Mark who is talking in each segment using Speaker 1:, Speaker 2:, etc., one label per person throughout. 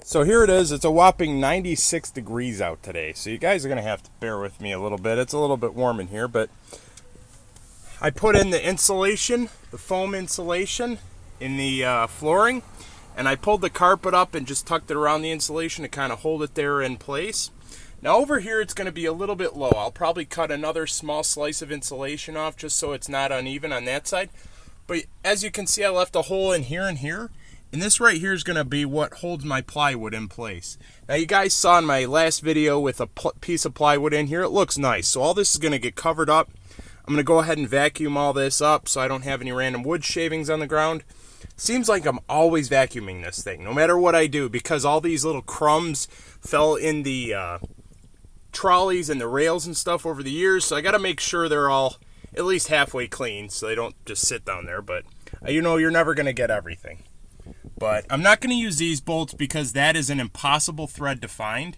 Speaker 1: So here it is. It's a whopping 96 degrees out today. So you guys are going to have to bear with me a little bit. It's a little bit warm in here, but I put in the insulation, the foam insulation in the flooring, and I pulled the carpet up and just tucked it around the insulation to kind of hold it there in place. Now over here it's going to be a little bit low. I'll probably cut another small slice of insulation off just so it's not uneven on that side. But as you can see, I left a hole in here and here. And this right here is going to be what holds my plywood in place. Now you guys saw in my last video with a piece of plywood in here, it looks nice. So all this is going to get covered up. I'm going to go ahead and vacuum all this up so I don't have any random wood shavings on the ground. Seems like I'm always vacuuming this thing, no matter what I do, because all these little crumbs fell in the trolleys and the rails and stuff over the years. So I got to make sure they're all at least halfway clean so they don't just sit down there. But you know, you're never going to get everything. But I'm not going to use these bolts because that is an impossible thread to find.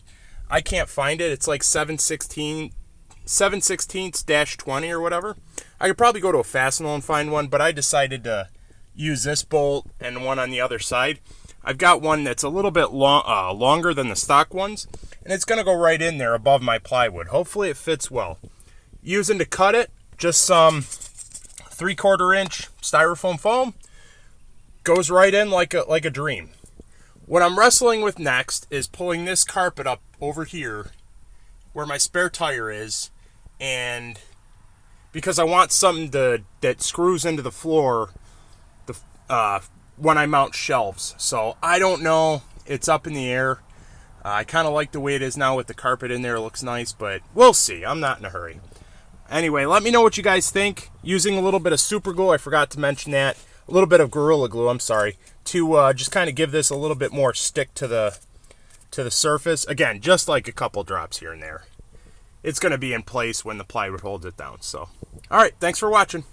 Speaker 1: I can't find it. It's like 7/16 or whatever. I could probably go to a Fastenal and find one, but I decided to use this bolt and one on the other side. I've got one that's a little bit longer than the stock ones, and it's going to go right in there above my plywood. Hopefully it fits well. Using to cut it, just some 3/4 inch styrofoam foam. Goes right in like a dream. What I'm wrestling with next is pulling this carpet up over here where my spare tire is, and because I want something that screws into the floor when I mount shelves. So I don't know. It's up in the air. I kind of like the way it is now with the carpet in there. It looks nice, but we'll see. I'm not in a hurry. Anyway, let me know what you guys think. Using a little bit of super glue, I forgot to mention that. A little bit of Gorilla Glue, I'm sorry, to just kind of give this a little bit more stick to the surface. Again, just like a couple drops here and there. It's going to be in place when the plywood holds it down. So, all right, thanks for watching.